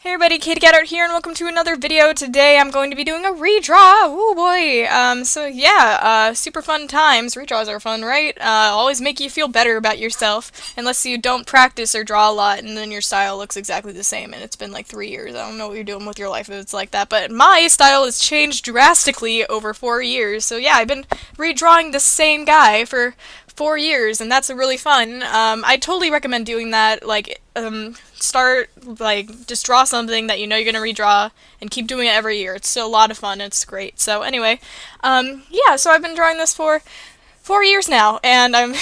Hey everybody, Katie Cat Art here, and welcome to another video. Today I'm going to be doing a redraw. Oh boy. Super fun times. Redraws are fun, right? Always make you feel better about yourself, unless you don't practice or draw a lot, and then your style looks exactly the same, and it's been like 3 years. I don't know what you're doing with your life if it's like that, but my style has changed drastically over 4 years. So yeah, I've been redrawing the same guy for 4 years, and that's really fun. I totally recommend doing that. Just draw something that you know you're gonna redraw and keep doing it every year. It's still a lot of fun. It's great. So anyway, so I've been drawing this for 4 years now, and I'm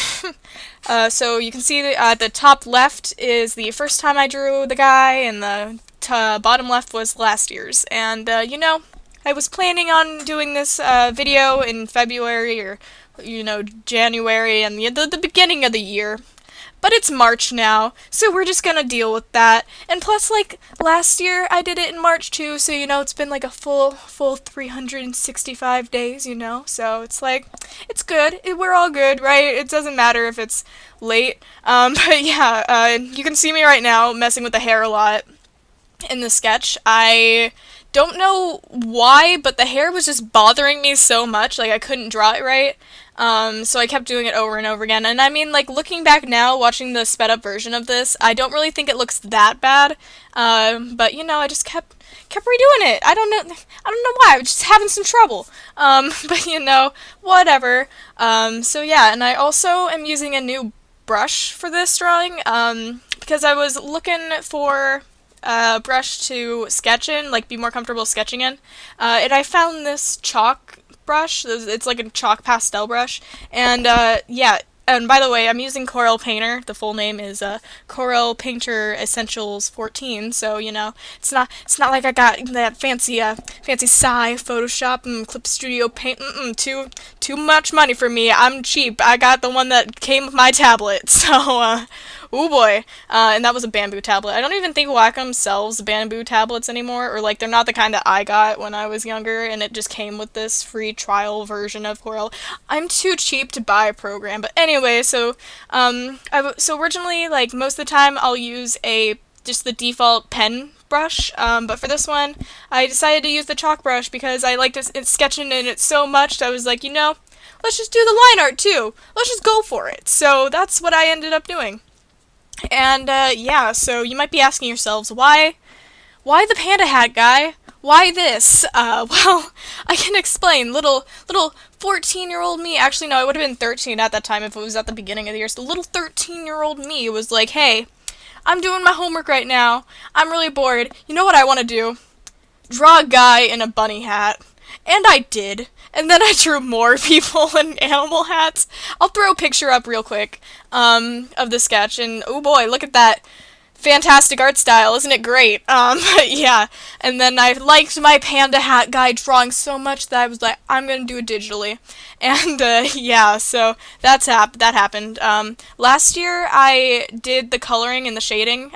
so you can see at the top left is the first time I drew the guy, and the bottom left was last year's. And I was planning on doing this video in February or January and the beginning of the year. But it's March now, so we're just gonna deal with that. And plus, like, last year I did it in March too, so it's been like a full 365 days, so it's like, it's good. We're all good, right? It doesn't matter if it's late. But yeah, you can see me right now messing with the hair a lot in the sketch. I don't know why, but the hair was just bothering me so much, like I couldn't draw it right. So I kept doing it over and over again, and I mean, like, looking back now, watching the sped up version of this, I don't really think it looks that bad, but I just kept redoing it. I don't know why, I was just having some trouble, but whatever. So yeah, and I also am using a new brush for this drawing, because I was looking for a brush to sketch in, like, be more comfortable sketching in, and I found this chalk brush. It's like a chalk pastel brush, and yeah, and by the way, I'm using Corel Painter. The full name is Corel Painter Essentials 14, so it's not like I got that fancy Psy Photoshop and Clip Studio Paint. Too much money for me. I'm cheap. I got the one that came with my tablet, so oh boy. And that was a bamboo tablet. I don't even think Wacom sells bamboo tablets anymore, or like they're not the kind that I got when I was younger, and it just came with this free trial version of Corel. I'm too cheap to buy a program, but anyway, so originally, like, most of the time I'll use just the default pen brush, but for this one I decided to use the chalk brush because I liked sketching in it so much that I was like, let's just do the line art too. Let's just go for it. So that's what I ended up doing. And yeah, so you might be asking yourselves, why the panda hat guy? Why this? Well, I can explain. Little 14-year-old me, actually no, I would have been 13 at that time if it was at the beginning of the year. So little 13-year-old me was like, hey, I'm doing my homework right now. I'm really bored. You know what I want to do? Draw a guy in a bunny hat. And I did. And then I drew more people in animal hats. I'll throw a picture up real quick of the sketch, and oh boy, look at that fantastic art style, isn't it great? Yeah, and then I liked my panda hat guy drawing so much that I was like, I'm gonna do it digitally. And yeah, so that happened. Last year I did the coloring and the shading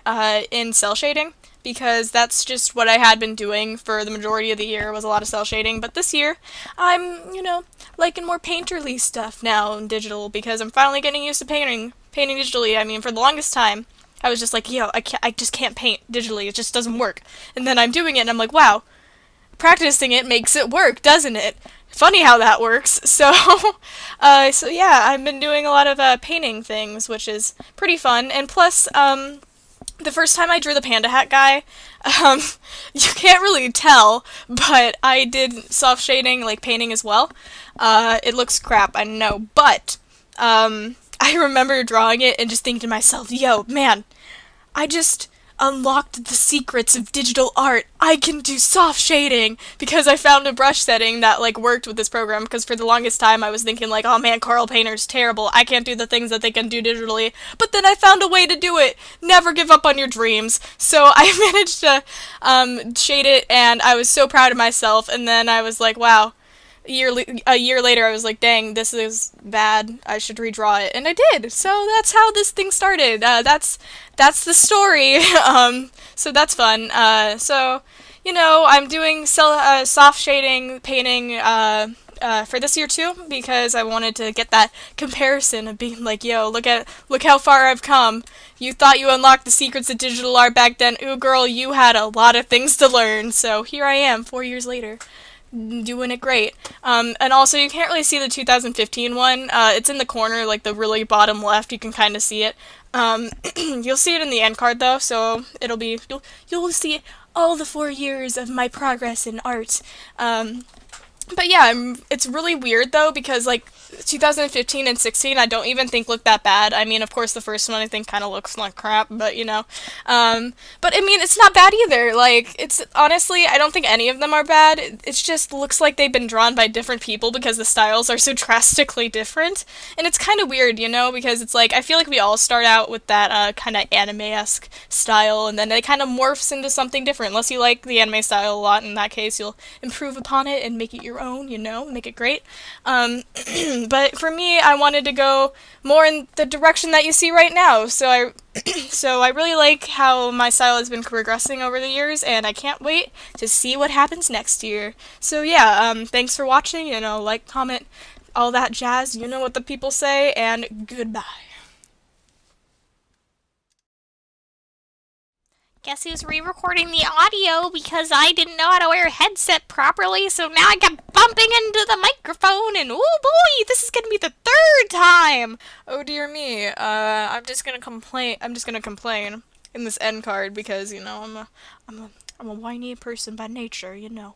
in cell shading, because that's just what I had been doing for the majority of the year, was a lot of cell shading. But this year, I'm, liking more painterly stuff now in digital, because I'm finally getting used to painting digitally. I mean, for the longest time, I was just like, I just can't paint digitally, it just doesn't work. And then I'm doing it, and I'm like, wow, practicing it makes it work, doesn't it? Funny how that works. So, so yeah, I've been doing a lot of painting things, which is pretty fun. And plus, the first time I drew the panda hat guy, you can't really tell, but I did soft shading, like painting as well. It looks crap, I know, but I remember drawing it and just thinking to myself, yo, man, I just unlocked the secrets of digital art. I can do soft shading, because I found a brush setting that like worked with this program, because for the longest time I was thinking like, oh man, Corel Painter's terrible. I can't do the things that they can do digitally. But then I found a way to do it. Never give up on your dreams. So I managed to shade it, and I was so proud of myself, and then I was like, wow. A year later, I was like, dang, this is bad. I should redraw it. And I did. So that's how this thing started. That's the story. So that's fun. So you know, I'm doing soft shading painting for this year too, because I wanted to get that comparison of being like, yo, look how far I've come. You thought you unlocked the secrets of digital art back then. Ooh, girl, you had a lot of things to learn. So here I am, 4 years later, doing it great. And also, you can't really see the 2015 one. It's in the corner, like the really bottom left. You can kind of see it. You'll see it in the end card though, so you'll see all the 4 years of my progress in art. But yeah, it's really weird though because like 2015 and 16 I don't even think look that bad. I mean, of course the first one I think kind of looks like crap, but you know. But I mean, it's not bad either. Like it's honestly, I don't think any of them are bad. It just looks like they've been drawn by different people because the styles are so drastically different. And it's kind of weird, you know, because it's like I feel like we all start out with that kind of anime-esque style and then it kind of morphs into something different. Unless you like the anime style a lot, in that case you'll improve upon it and make it your own, you know, make it great. But for me, I wanted to go more in the direction that you see right now. So I really like how my style has been progressing over the years, and I can't wait to see what happens next year. So yeah, thanks for watching. You know, like, comment, all that jazz. You know what the people say, and goodbye. Guess who's re-recording the audio because I didn't know how to wear a headset properly, so now I got bumping into the microphone, and oh boy, this is gonna be the third time! Oh dear me. I'm just gonna complain. I'm just gonna complain in this end card because you know I'm a whiny person by nature. You know.